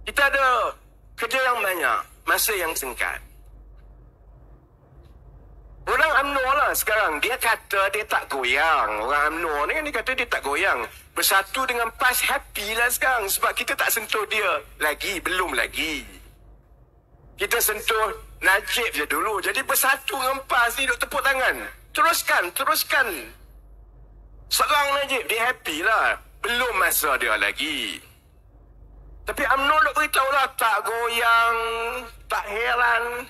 Kita ada kerja yang banyak, masa yang singkat. Orang UMNO lah sekarang, dia kata dia tak goyang. Orang UMNO ni kan dia kata dia tak goyang. Bersatu dengan PAS happy lah sekarang. Sebab kita tak sentuh dia lagi, belum lagi. Kita sentuh Najib je dulu. Jadi bersatu dengan PAS ni duk tepuk tangan. Teruskan. Serang Najib, dia happy lah. Belum masa dia lagi. Tapi UMNO nak beritahu lah, tak goyang, tak heran.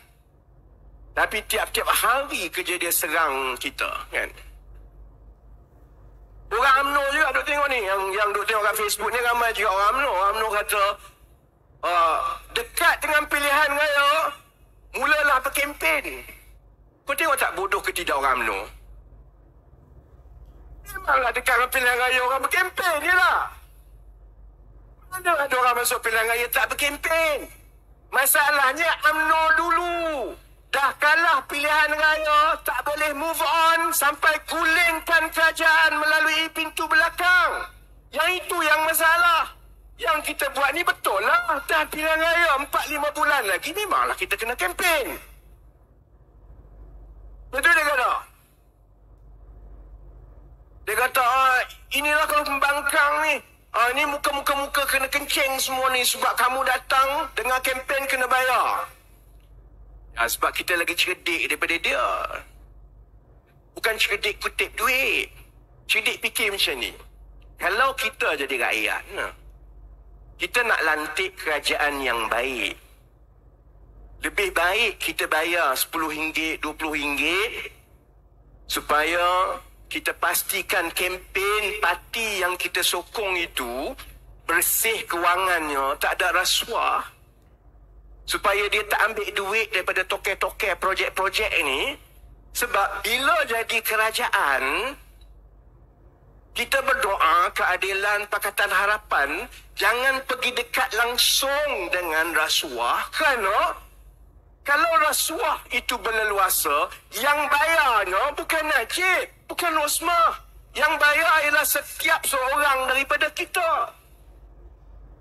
Tapi tiap-tiap hari kerja dia serang kita, kan? Orang UMNO juga duk tengok ni, yang duk tengok kat Facebook ni ramai juga orang UMNO. UMNO kata, dekat dengan pilihan raya, mulalah berkempen. Kau tengok tak bodoh ke tidak orang UMNO? Memanglah dekat dengan pilihan raya orang berkempen je lah. Mana ada orang masuk pilihan raya tak berkempen? Masalahnya UMNO dulu dah kalah pilihan raya, tak boleh move on sampai gulingkan kerajaan melalui pintu belakang. Yang itu yang masalah. Yang kita buat ni betul lah. Dah pilihan raya 4-5 bulan lagi, memanglah kita kena kempen. Betul dia kata? Dia kata, inilah kalau pembangkang ni. Ni muka-muka kena kencing semua ni sebab kamu datang dengan kempen kena bayar. Ya, sebab kita lagi cerdik daripada dia. Bukan cerdik kutip duit. Cerdik fikir macam ni. Kalau kita jadi rakyat, kita nak lantik kerajaan yang baik. Lebih baik kita bayar RM10, RM20 supaya kita pastikan kempen parti yang kita sokong itu bersih kewangannya, tak ada rasuah. Supaya dia tak ambil duit daripada toke-toke projek-projek ini. Sebab bila jadi kerajaan, kita berdoa keadilan Pakatan Harapan jangan pergi dekat langsung dengan rasuah. Kerana kalau rasuah itu berleluasa, yang bayarnya bukan Najib, bukan Rosmah. Yang bayar ialah setiap seorang daripada kita.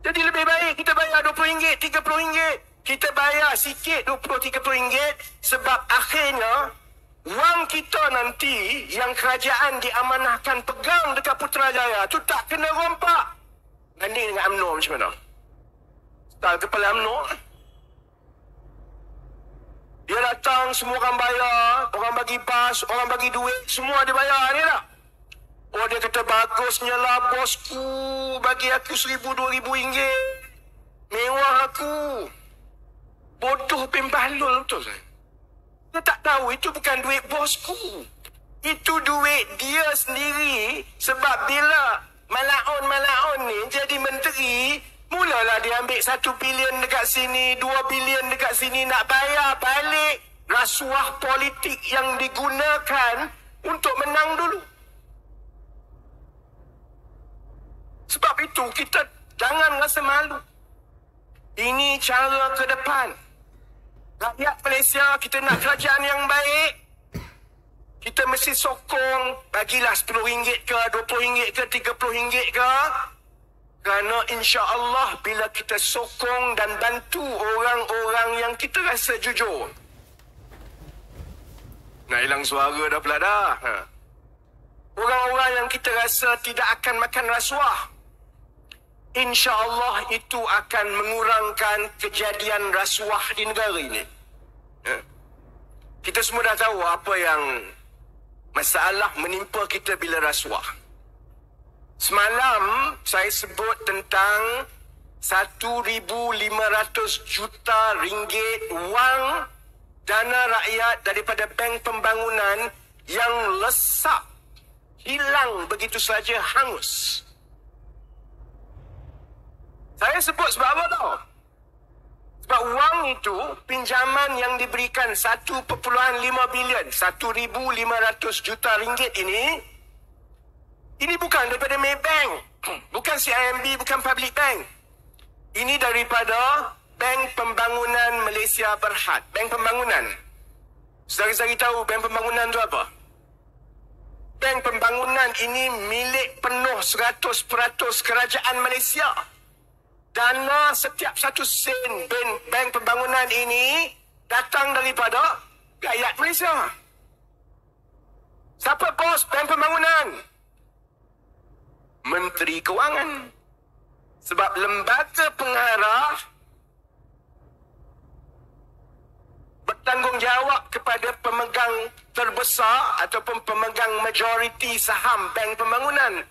Jadi lebih baik kita bayar RM20, RM30. Kita bayar sikit RM20-RM30 sebab akhirnya wang kita nanti yang kerajaan diamanahkan pegang dekat Putrajaya tu tak kena rompak. Banding dengan UMNO macam mana? Style kepala UMNO, dia datang, semua orang bayar, orang bagi bas, orang bagi duit, semua dia bayar ni tak? Oh, dia kata bagusnya lah bosku, bagi aku RM1,000-RM2,000. Mewah aku. Bodoh pembalul betul saya. Dia tak tahu itu bukan duit bosku. Itu duit dia sendiri. Sebab bila Malaun ni jadi menteri, mulalah dia ambil 1 bilion dekat sini, 2 bilion dekat sini, nak bayar balik rasuah politik yang digunakan untuk menang dulu. Sebab itu kita jangan rasa malu. Ini cara ke depan. Rakyat Malaysia, kita nak kerajaan yang baik. Kita mesti sokong, bagilah RM10 ke, RM20 ke, RM30 ke. Kerana insya-Allah bila kita sokong dan bantu orang-orang yang kita rasa jujur. Nak hilang suara dah pula dah. Orang-orang yang kita rasa tidak akan makan rasuah. InsyaAllah itu akan mengurangkan kejadian rasuah di negara ini. Kita semua dah tahu apa yang masalah menimpa kita bila rasuah. Semalam saya sebut tentang 1,500 juta ringgit wang dana rakyat daripada Bank Pembangunan yang lesap, hilang begitu saja, hangus. Saya sebut sebab apa tau? Sebab wang itu, pinjaman yang diberikan 1.5 bilion, 1,500 juta ringgit ini bukan daripada Maybank, bukan CIMB, bukan Public Bank. Ini daripada Bank Pembangunan Malaysia Berhad. Bank Pembangunan. Saudara-saudari tahu Bank Pembangunan itu apa? Bank Pembangunan ini milik penuh 100% kerajaan Malaysia. Dana setiap 1 sen bank pembangunan ini datang daripada rakyat Malaysia. Siapa bos bank pembangunan? Menteri Kewangan. Sebab lembaga pengarah bertanggungjawab kepada pemegang terbesar ataupun pemegang majoriti saham bank pembangunan.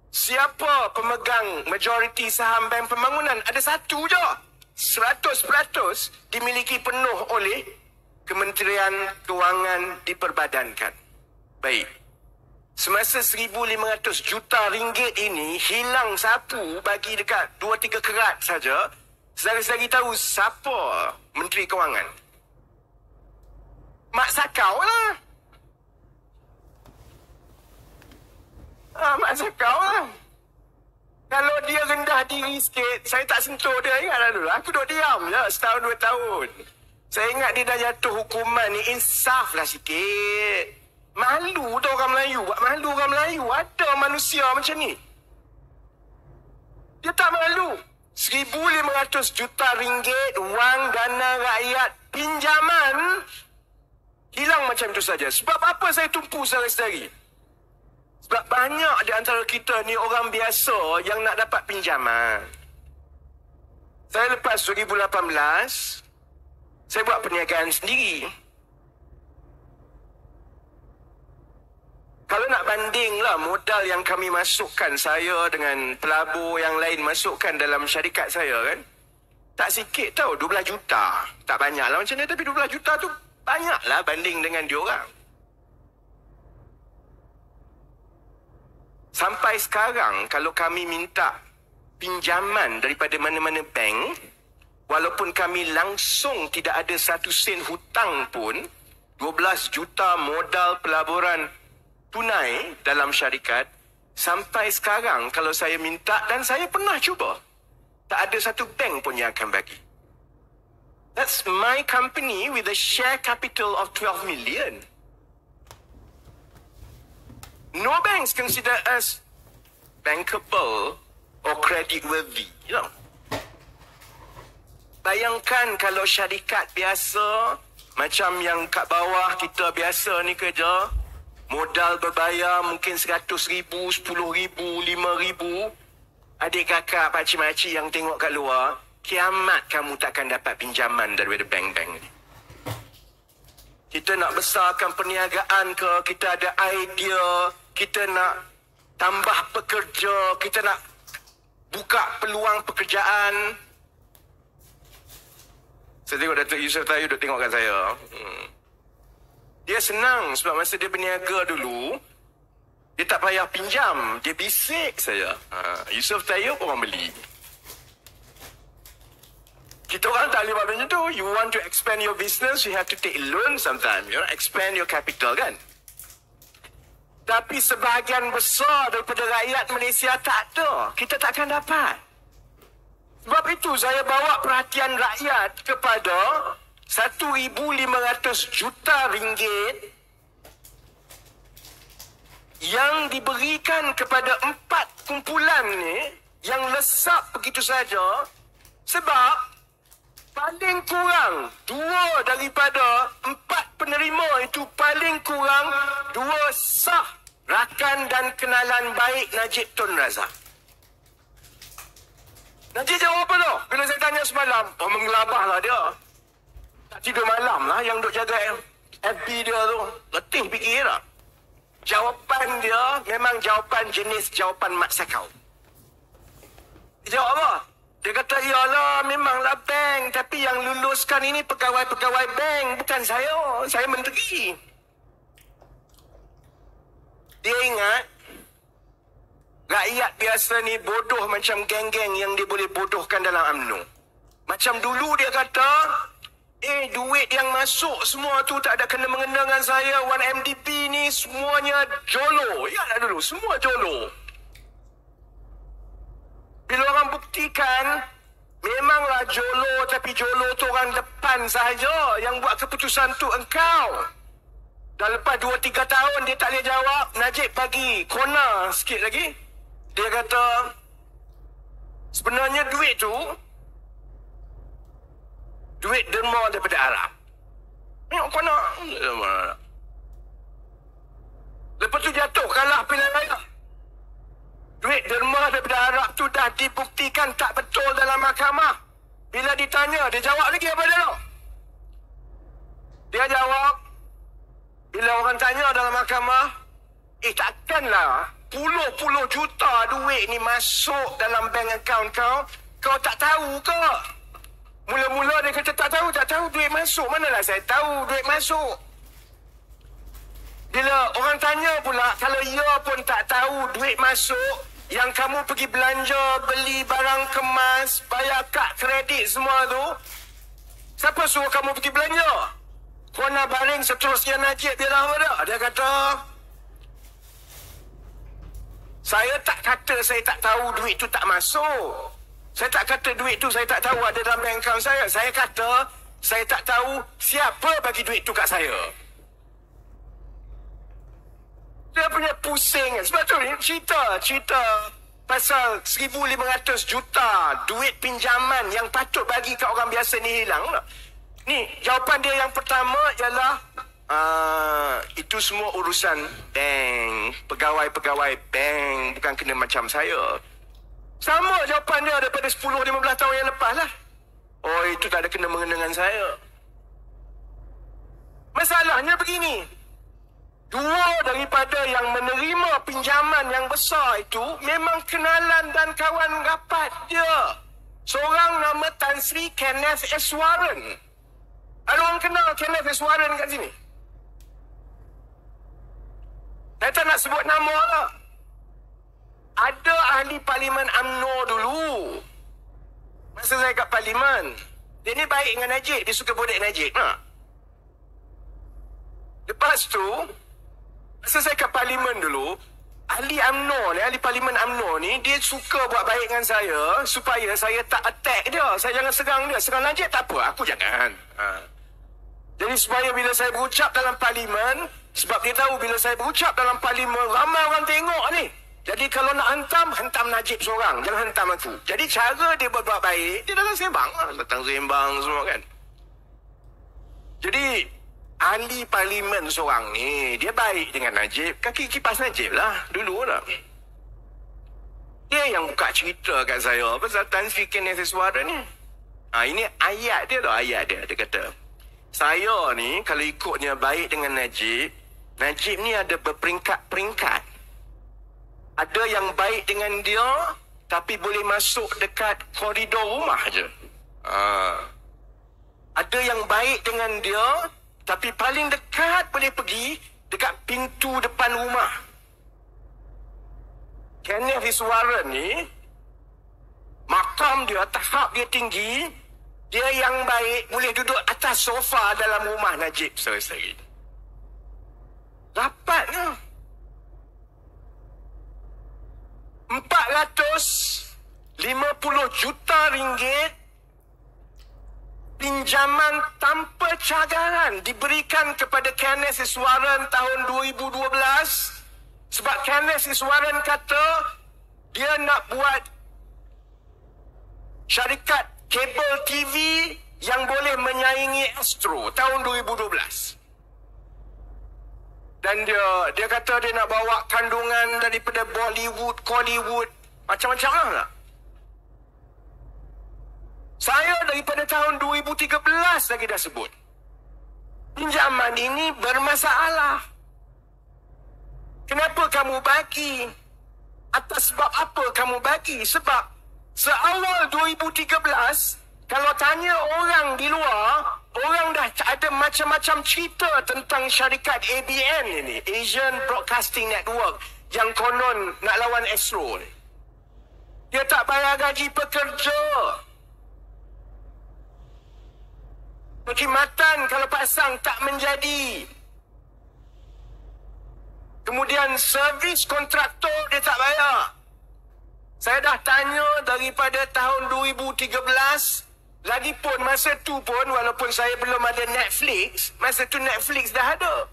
Siapa pemegang majoriti saham bank pembangunan? Ada satu je. 100% dimiliki penuh oleh Kementerian Kewangan diperbadankan. Baik. Semasa 1,500 juta ringgit ini hilang sapu bagi dekat 2-3 kerat saja, saudara-saudari tahu siapa Menteri Kewangan? Mak Sakau lah. Mak Sakau lah. Kalau dia rendah diri sikit, saya tak sentuh dia. Ingatlah dulu. Aku duduk diam je setahun 2 tahun. Saya ingat dia dah jatuh hukuman ni. Insaf lah sikit. Malu tu orang Melayu. Buat malu orang Melayu. Ada manusia macam ni. Dia tak malu. 1,500 juta ringgit wang dana rakyat pinjaman hilang macam itu saja. Sebab apa saya tumpu saudara-saudari? Sebab banyak di antara kita ni orang biasa yang nak dapat pinjaman. Saya lepas 2018, saya buat perniagaan sendiri. Kalau nak bandinglah modal yang kami masukkan, saya dengan pelabur yang lain masukkan dalam syarikat saya kan, tak sikit tau, 12 juta. Tak banyak lah macam ni, tapi 12 juta tu banyak lah banding dengan diorang. Sampai sekarang, kalau kami minta pinjaman daripada mana-mana bank, walaupun kami langsung tidak ada 1 sen hutang pun, 12 juta modal pelaburan tunai dalam syarikat, sampai sekarang kalau saya minta, dan saya pernah cuba, tak ada satu bank pun yang akan bagi. That's my company with a share capital of 12 million. No banks consider us bankable or credit worthy, you know. Bayangkan kalau syarikat biasa, macam yang kat bawah kita biasa ni kerja, modal berbayar mungkin 100,000, 10,000, 5,000. Adik kakak, pakcik-makcik yang tengok kat luar, kiamat kamu takkan dapat pinjaman daripada bank-bank ni. Kita nak besarkan perniagaan ke, kita ada idea, kita nak tambah pekerja, kita nak buka peluang pekerjaan. Saya tengok Datuk Yusof Tayu duk tengokkan saya. Dia senang sebab masa dia berniaga dulu, dia tak payah pinjam. Dia bisik saya. Yusof Tayu orang beli. Kita orang tak boleh buat macam tu. You want to expand your business, you have to take loan sometimes. You know, expand your capital kan. Tapi sebahagian besar daripada rakyat Malaysia tak ada. Kita takkan dapat. Sebab itu saya bawa perhatian rakyat kepada 1,500 juta ringgit yang diberikan kepada 4 kumpulan ni yang lesap begitu saja, sebab paling kurang 2 daripada 4 penerima itu paling kurang 2 sah rakan dan kenalan baik Najib Tun Razak. Najib jawab apa tu? Bila saya tanya semalam, mengelabahlah dia. Tak tidur malam lah yang duk jaga FB dia tu. Letih fikir tak? Jawapan dia memang jawapan jenis jawapan Mak Sakau. Dia jawab apa? Dia kata, yalah memanglah bank, tapi yang luluskan ini pegawai-pegawai bank, bukan saya. Saya menteri. Dia ingat rakyat biasa ni bodoh macam geng-geng yang dia boleh bodohkan dalam UMNO. Macam dulu dia kata, duit yang masuk semua tu tak ada kena-mengena dengan saya. 1MDB ni semuanya jolo. Ingatlah dulu, semua jolo. Bila orang buktikan, memanglah jolo, tapi jolo tu orang depan sahaja. Yang buat keputusan tu engkau. Dah lepas 2-3 tahun dia tak boleh jawab, Najib bagi corner sikit lagi. Dia kata, Sebenarnya duit tu, duit derma daripada Arab. Tengok kau nak. Lepas tu jatuh, kalah pilihan raya. Duit derma daripada Arab tu dah dibuktikan tak betul dalam mahkamah. Bila ditanya, dia jawab lagi apa dia? Dia jawab, bila orang tanya dalam mahkamah, takkanlah puluh-puluh juta duit ni masuk dalam bank account kau, kau tak tahu ke? Mula-mula dia kata tak tahu duit masuk. Manalah saya tahu duit masuk. Bila orang tanya pula, kalau ia pun tak tahu duit masuk, yang kamu pergi belanja, beli barang kemas, bayar kad kredit semua tu, siapa suruh kamu pergi belanja? Kau nak baring seterusnya Najib dia lah apa dah? Dia kata, saya tak kata saya tak tahu duit tu tak masuk. Saya tak kata duit tu saya tak tahu ada dalam bank account saya. Saya kata, saya tak tahu siapa bagi duit tu kat saya. Dia punya pusing. Sebab tu ni cerita pasal 1,500 juta duit pinjaman yang patut bagi kat orang biasa ni hilang. Ni, jawapan dia yang pertama ialah itu semua urusan bank. Pegawai-pegawai bank bukan kena macam saya. Sama jawapan dia daripada 10-15 tahun yang lepas lah. Oh, itu tak ada kena-mengena dengan saya. Masalahnya begini. Dua daripada yang menerima pinjaman yang besar itu memang kenalan dan kawan rapat dia. Seorang nama Tan Sri Kenneth S. Warren. Ada orang kenal Kenneth S. Warren kat sini? Saya tak nak sebut nama lah. Ada ahli parlimen UMNO dulu. Masa saya kat parlimen. Dia ni baik dengan Najib. Dia suka bodek Najib. Lepas tu, masa saya kat parlimen dulu, ahli UMNO ni, ahli parlimen UMNO ni, dia suka buat baik dengan saya supaya saya tak attack dia. Saya jangan serang dia. Serang Najib tak apa. Aku jangan. Jadi supaya bila saya berucap dalam parlimen, sebab dia tahu bila saya berucap dalam parlimen, ramai orang tengok ni. Jadi kalau nak hentam Najib seorang. Jangan hentam aku. Jadi cara dia buat baik, dia datang sembang. Datang sembang semua kan. Jadi, ahli parlimen seorang ni, dia baik dengan Najib. Kaki kipas Najib lah. Dulu lah. Dia yang buka cerita kat saya pasal Tan Sri Kenneth S. Warren ni. Ini ayat dia lah. Ayat dia. Dia kata, saya ni kalau ikutnya baik dengan Najib, Najib ni ada berperingkat-peringkat. Ada yang baik dengan dia, tapi boleh masuk dekat koridor rumah je. Ada yang baik dengan dia, tapi paling dekat boleh pergi dekat pintu depan rumah. Kenneth S. Warren ni, makam dia, tahap dia tinggi, dia yang baik boleh duduk atas sofa dalam rumah Najib sehari-hari. Rapatnya. 450 juta ringgit pinjaman tanpa cagaran diberikan kepada Kenneth S. Warren tahun 2012 sebab Kenneth S. Warren kata dia nak buat syarikat kabel TV yang boleh menyaingi Astro tahun 2012. Dan dia kata dia nak bawa kandungan daripada Bollywood, Hollywood, macam-macam lah. Saya daripada tahun 2013 lagi dah sebut. Pinjaman ini bermasalah. Kenapa kamu bagi? Atas sebab apa kamu bagi? Sebab seawal 2013, kalau tanya orang di luar, orang dah ada macam-macam cerita tentang syarikat ABN ini, Asian Broadcasting Network, yang konon nak lawan Astro ni. Dia tak bayar gaji pekerja. Perkhidmatan kalau pasang tak menjadi. Kemudian servis kontraktor dia tak bayar. Saya dah tanya daripada tahun 2013. Lagipun masa tu pun, walaupun saya belum ada Netflix, masa tu Netflix dah ada.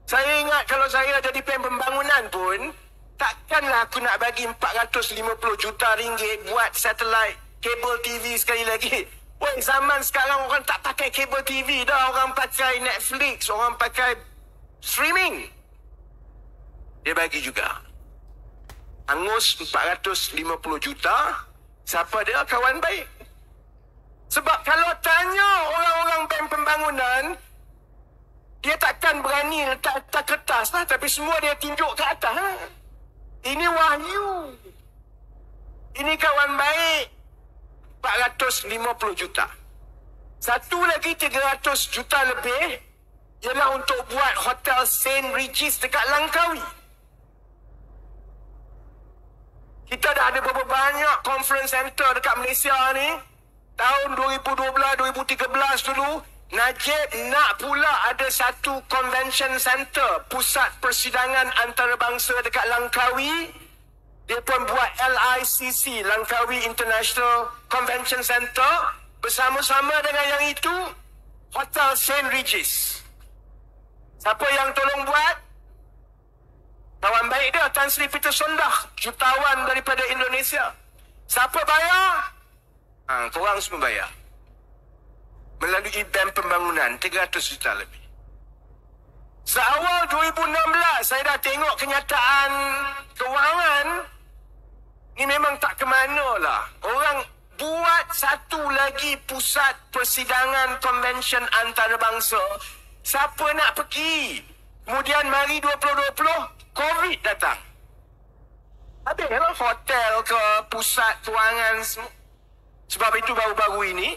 Saya ingat kalau saya jadi pembangunan pun, takkanlah aku nak bagi 450 juta ringgit buat satelit kabel TV sekali lagi. Woi, zaman sekarang orang tak pakai kabel TV dah. Orang pakai Netflix, orang pakai streaming. Dia bagi juga. Angus 450 juta. Siapa dia? Kawan baik. Sebab kalau tanya orang-orang bank pembangunan, dia takkan berani letak kertas lah. Tapi semua dia tunjuk ke atas. Ini wahyu. Ini kawan baik. 450 juta. Satu lagi 300 juta lebih ialah untuk buat hotel St. Regis dekat Langkawi. Kita dah ada beberapa banyak conference center dekat Malaysia ni. Tahun 2012-2013 dulu, Najib nak pula ada satu convention center, pusat persidangan antarabangsa dekat Langkawi. Dia pun buat LICC, Langkawi International Convention Center. Bersama-sama dengan yang itu, Hotel St. Regis. Siapa yang tolong buat? Kawan baik dia, Tan Sri Peter Sondah, jutawan daripada Indonesia. Siapa bayar? Korang semua bayar. Melalui bank pembangunan, 300 juta lebih. Seawal 2016, saya dah tengok kenyataan kewangan. Ini memang tak ke mana lah. Orang buat satu lagi pusat persidangan konvensyen antarabangsa. Siapa nak pergi? Kemudian mari 2020, COVID datang. Habislah hotel ke pusat kewangan semua. Sebab itu baru-baru ini,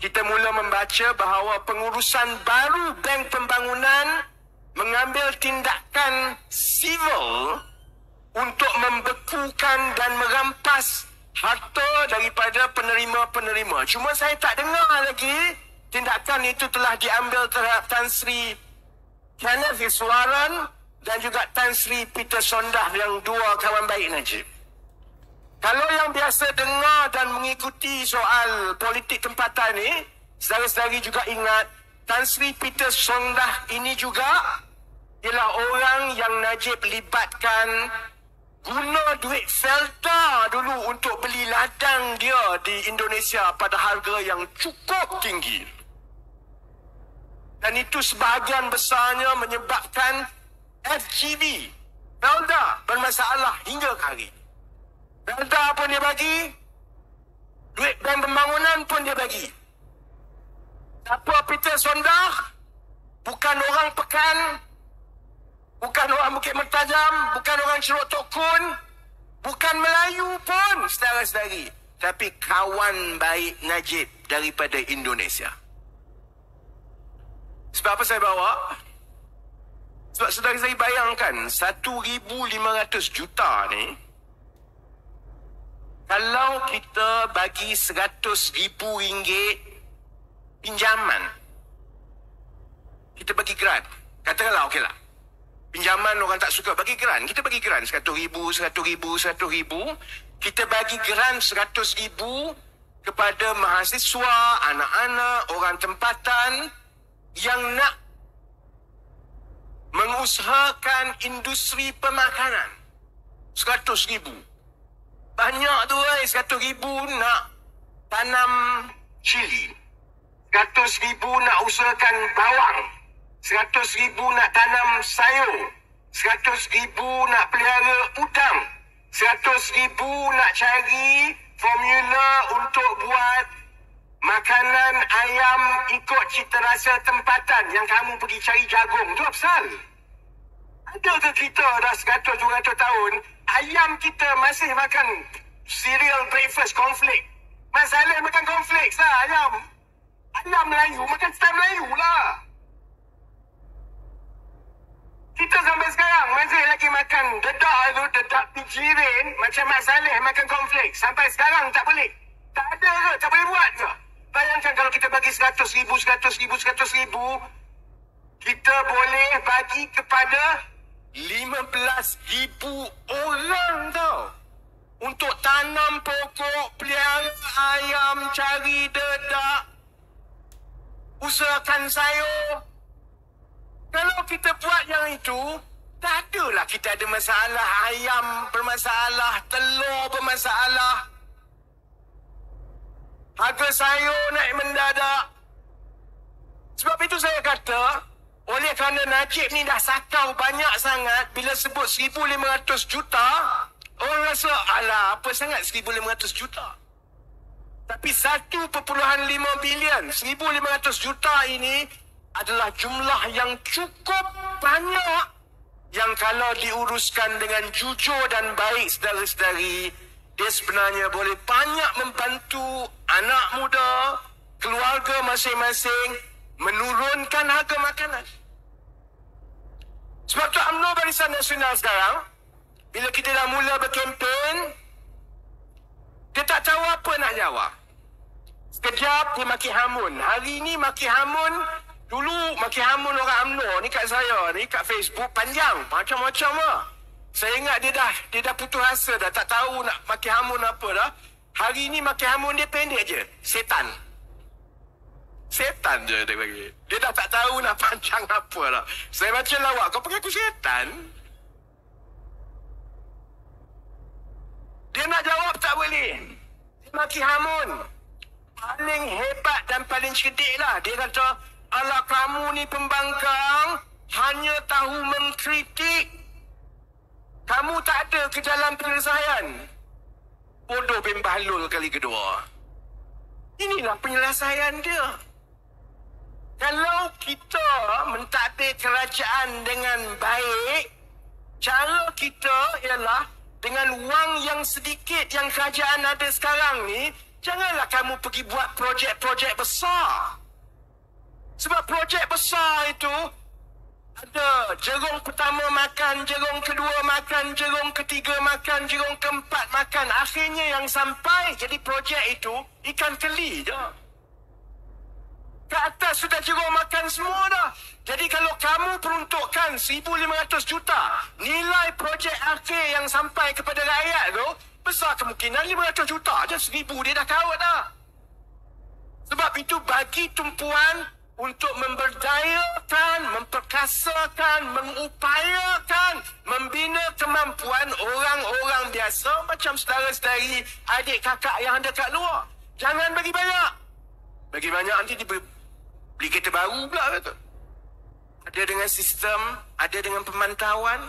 kita mula membaca bahawa pengurusan baru Bank Pembangunan mengambil tindakan sivil untuk membekukan dan merampas harta daripada penerima-penerima. Cuma saya tak dengar lagi tindakan itu telah diambil terhadap Tan Sri Kenneth Iswaran dan juga Tan Sri Peter Sondah, yang dua kawan baik Najib. Kalau yang biasa dengar dan mengikuti soal politik tempatan ni, saudara-saudari juga ingat Tan Sri Peter Sondah ini juga ialah orang yang Najib libatkan guna duit Felda dulu untuk beli ladang dia di Indonesia pada harga yang cukup tinggi. Dan itu sebahagian besarnya menyebabkan FGV, Felda, bermasalah hingga ke hari. Felda pun dia bagi, duit bank pembangunan pun dia bagi. Siapa Peter Sondah? Bukan orang Pekan, bukan orang Bukit Mertajam, bukan orang Ceruk Tok Kun, bukan Melayu pun, saudara-saudari. Tapi kawan baik Najib daripada Indonesia. Sebab apa saya bawa? Sebab saudara-saudari bayangkan, 1,500 juta ni, kalau kita bagi 100,000 ringgit pinjaman, kita bagi grant, katakanlah okeylah. Pinjaman orang tak suka, bagi grant. Kita bagi grant 100,000, 100,000, 100,000. Kita bagi grant 100,000 kepada mahasiswa, anak-anak, orang tempatan yang nak mengusahakan industri pemakanan. 100,000. Banyak tu 100,000 nak tanam cili. 100,000 nak usahakan bawang. 100,000 nak tanam sayur. 100,000 nak pelihara udang. 100,000 nak cari formula untuk buat makanan ayam ikut cita rasa tempatan yang kamu pergi cari jagung. Tu apa pasal? Ada ke kita dah 100-200 tahun, ayam kita masih makan cereal breakfast cornflake? Masalah makan cornflakes lah ayam. Ayam Melayu makan style Melayu lah. Kita sampai sekarang masih lagi makan dedak tu, dedak pijirin macam Mak Saleh makan cornflakes. Sampai sekarang tak boleh. Tak ada ke? Tak boleh buat ke? Bayangkan kalau kita bagi 100,000, 100,000, 100,000, kita boleh bagi kepada 15,000 orang tau. Untuk tanam pokok, pelihara ayam, cari dedak, usahakan sayur. Kalau kita buat yang itu, Tak adalah kita ada masalah ayam bermasalah, telur bermasalah. Harga sayur naik mendadak. Sebab itu saya kata, oleh kerana Najib ni dah sakau banyak sangat, bila sebut 1,500 juta, orang rasa, alah, apa sangat 1,500 juta. Tapi 1.5 bilion, 1,500 juta ini adalah jumlah yang cukup banyak, yang kalau diuruskan dengan jujur dan baik, saudara-saudari, dia sebenarnya boleh banyak membantu anak muda, keluarga masing-masing, menurunkan harga makanan. Sebab tu UMNO Barisan Nasional sekarang, bila kita dah mula berkempen, dia tak tahu apa nak jawab. Sekejap dia maki hamun. Hari ni maki hamun. Dulu maki hamun orang UMNO ni kat saya ni, kat Facebook panjang. Macam-macam lah. Saya ingat dia dah putus asa dah. Tak tahu nak maki hamun apa dah. Hari ni maki hamun dia pendek je. Setan. Setan je dia bagi. Dia dah tak tahu nak panjang apa dah. Saya baca lawak. Kau panggil aku setan? Dia nak jawab tak boleh. Dia maki hamun. Paling hebat dan paling cerdik lah. Dia kata, alah kamu ni pembangkang, hanya tahu mengkritik. Kamu tak ada ke dalam penyelesaian. Bodoh bin Bahlul kali kedua. Inilah penyelesaian dia. Kalau kita mentadbir kerajaan dengan baik, cara kita ialah dengan wang yang sedikit yang kerajaan ada sekarang ni, janganlah kamu pergi buat projek-projek besar. Sebab projek besar itu ada jerung pertama makan, jerung kedua makan, jerung ketiga makan, jerung keempat makan. Akhirnya yang sampai jadi projek itu ikan keli je. Ke atas sudah jerung makan semua dah. Jadi kalau kamu peruntukkan 1,500 juta, nilai projek akhir yang sampai kepada rakyat tu, besar kemungkinan 500 juta je. 1,000 dia dah kawat dah. Sebab itu bagi tumpuan untuk memberdayakan, memperkasakan, mengupayakan, membina kemampuan orang-orang biasa macam saudara-saudari, adik kakak yang ada kat luar. Jangan bagi banyak. Bagi banyak nanti beli kereta baru pula kata. Ada dengan sistem, ada dengan pemantauan.